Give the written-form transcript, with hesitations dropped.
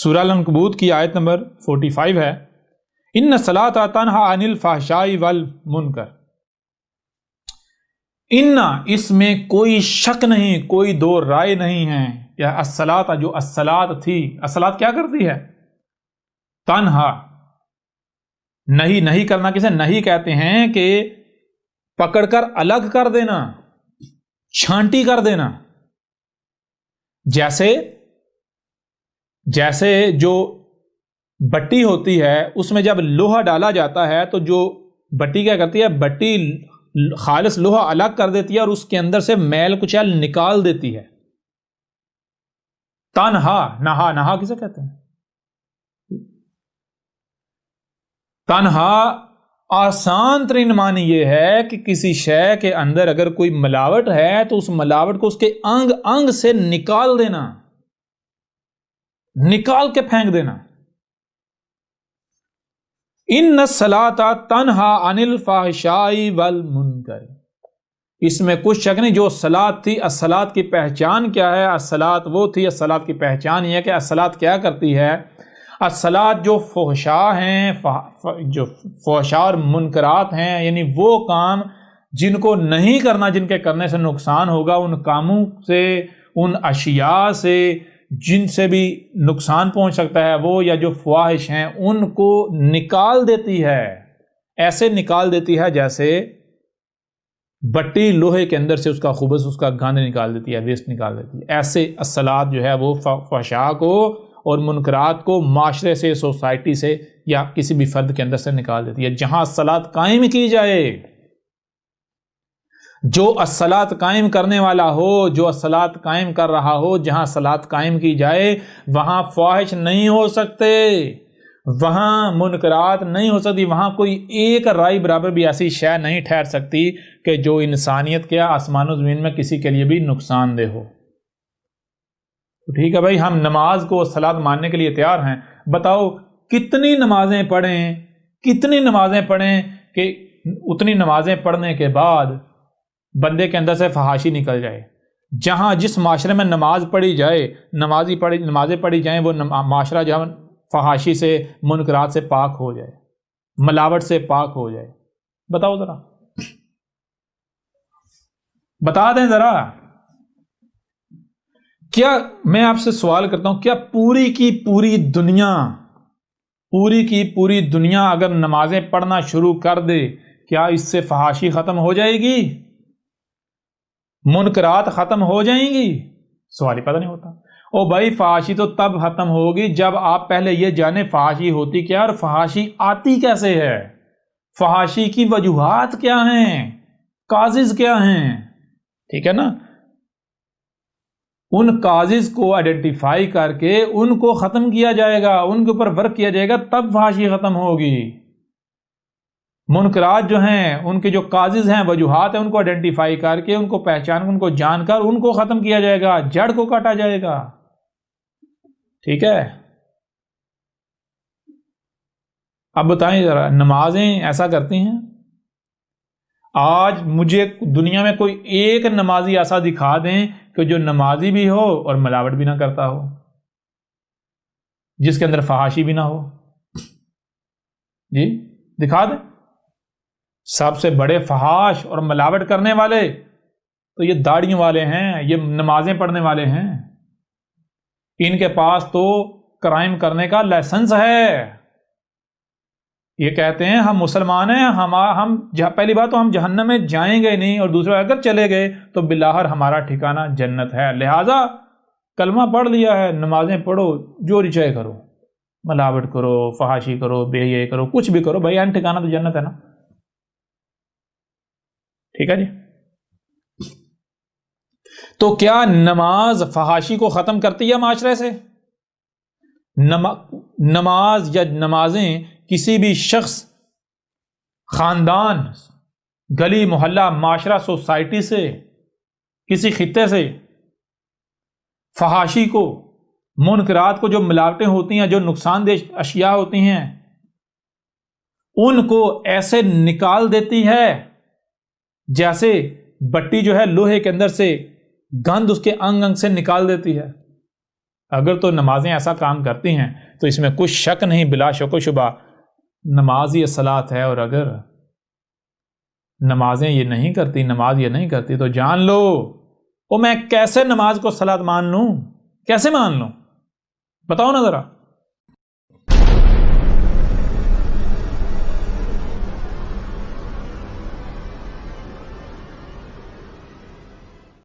سورہ العنکبوت کی آیت نمبر 45 ہے، ان الصلاۃ تنہی عن الفحشاء والمنکر۔ ان، اس میں کوئی شک نہیں، کوئی دو رائے نہیں ہے، یا الصلاۃ، جو الصلاۃ تھی، الصلاۃ کیا کرتی ہے؟ تنہا، نہیں کرنا کسے نہیں کہتے ہیں کہ پکڑ کر الگ کر دینا، چھانٹی کر دینا۔ جیسے جو بٹی ہوتی ہے اس میں جب لوہا ڈالا جاتا ہے تو جو بٹی کیا کرتی ہے، بٹی خالص لوہا الگ کر دیتی ہے اور اس کے اندر سے میل کچیل نکال دیتی ہے۔ تنہا، نہا کسے کہتے ہیں؟ تنہا آسان ترین معنی یہ ہے کہ کسی شے کے اندر اگر کوئی ملاوٹ ہے تو اس ملاوٹ کو اس کے انگ انگ سے نکال دینا، نکال کے پھینک دینا۔ ان الصلاۃ تنہی عن الفحشاء والمنکر، اس میں کچھ شک نہیں۔ جو الصلاۃ تھی، الصلاۃ کی پہچان کیا ہے؟ الصلاۃ وہ تھی، الصلاۃ کی پہچان یہ ہے کہ الصلاۃ کیا کرتی ہے؟ الصلاۃ جو فحشاء ہیں، جو فحشاء اور منکرات ہیں، یعنی وہ کام جن کو نہیں کرنا، جن کے کرنے سے نقصان ہوگا، ان کاموں سے، ان اشیاء سے جن سے بھی نقصان پہنچ سکتا ہے وہ، یا جو فواحش ہیں، ان کو نکال دیتی ہے۔ ایسے نکال دیتی ہے جیسے بٹی لوہے کے اندر سے اس کا خبث، اس کا گند نکال دیتی ہے، ویسٹ نکال دیتی ہے۔ ایسے الصلاۃ جو ہے وہ فحشاء کو اور منکرات کو معاشرے سے، سوسائٹی سے یا کسی بھی فرد کے اندر سے نکال دیتی ہے۔ جہاں الصلاۃ قائم کی جائے، جو الصلاۃ قائم کرنے والا ہو، جو الصلاۃ قائم کر رہا ہو، جہاں الصلاۃ قائم کی جائے وہاں فواحش نہیں ہو سکتے، وہاں منکرات نہیں ہو سکتی، وہاں کوئی ایک رائی برابر بھی ایسی شے نہیں ٹھہر سکتی کہ جو انسانیت کے آسمان و زمین میں کسی کے لیے بھی نقصان دہ ہو۔ تو ٹھیک ہے بھائی، ہم نماز کو صلاۃ ماننے کے لیے تیار ہیں۔ بتاؤ کتنی نمازیں پڑھیں کہ اتنی نمازیں پڑھنے کے بعد بندے کے اندر سے فحاشی نکل جائے۔ جہاں جس معاشرے میں نماز پڑھی جائے، نمازیں پڑھی جائیں، وہ معاشرہ جہاں فحاشی سے، منکرات سے پاک ہو جائے، ملاوٹ سے پاک ہو جائے۔ بتاؤ ذرا، بتا دیں ذرا، کیا میں آپ سے سوال کرتا ہوں، کیا پوری کی پوری دنیا اگر نمازیں پڑھنا شروع کر دے، کیا اس سے فحاشی ختم ہو جائے گی؟ منکرات ختم ہو جائیں گی؟ سوال ہی پتہ نہیں ہوتا۔ او بھائی، فحاشی تو تب ختم ہوگی جب آپ پہلے یہ جانیں فحاشی ہوتی کیا اور فحاشی آتی کیسے ہے، فحاشی کی وجوہات کیا ہیں، کازز کیا ہیں، ٹھیک ہے نا؟ ان کازز کو آئیڈینٹیفائی کر کے ان کو ختم کیا جائے گا، ان کے اوپر ورک کیا جائے گا، تب فحاشی ختم ہوگی۔ منکرات جو ہیں، ان کے جو کازز ہیں، وجوہات ہیں، ان کو آئیڈینٹیفائی کر کے، ان کو پہچان، ان کو جان کر ان کو ختم کیا جائے گا، جڑ کو کاٹا جائے گا، ٹھیک ہے؟ اب بتائیں ذرا، نمازیں ایسا کرتی ہیں؟ آج مجھے دنیا میں کوئی ایک نمازی ایسا دکھا دیں کہ جو نمازی بھی ہو اور ملاوٹ بھی نہ کرتا ہو، جس کے اندر فحاشی بھی نہ ہو، جی دکھا دیں۔ سب سے بڑے فحاش اور ملاوٹ کرنے والے تو یہ داڑھیوں والے ہیں، یہ نمازیں پڑھنے والے ہیں۔ ان کے پاس تو کرائم کرنے کا لائسنس ہے۔ یہ کہتے ہیں ہم مسلمان ہیں، ہم پہلی بات تو ہم جہنم میں جائیں گے نہیں، اور دوسرا اگر چلے گئے تو بالآخر ہمارا ٹھکانہ جنت ہے، لہذا کلمہ پڑھ لیا ہے، نمازیں پڑھو، جو چاہے کرو، ملاوٹ کرو، فحاشی کرو، بے حیائی کرو، کچھ بھی کرو، بھائی ٹھکانہ تو جنت ہے نا، ٹھیک ہے جی؟ تو کیا نماز فحاشی کو ختم کرتی ہے معاشرے سے؟ نماز یا نمازیں کسی بھی شخص، خاندان، گلی محلہ، معاشرہ، سوسائٹی سے، کسی خطے سے فحاشی کو، منکرات کو، جو ملاوٹیں ہوتی ہیں، جو نقصان دہ اشیاء ہوتی ہیں، ان کو ایسے نکال دیتی ہے جیسے بٹی جو ہے لوہے کے اندر سے گند اس کے انگ انگ سے نکال دیتی ہے۔ اگر تو نمازیں ایسا کام کرتی ہیں تو اس میں کچھ شک نہیں، بلا شک و شبہ نماز یہ صلاۃ ہے، اور اگر نمازیں یہ نہیں کرتی، نماز یہ نہیں کرتی، تو جان لو وہ میں کیسے نماز کو صلاۃ مان لوں، کیسے مان لوں؟ بتاؤ نا ذرا۔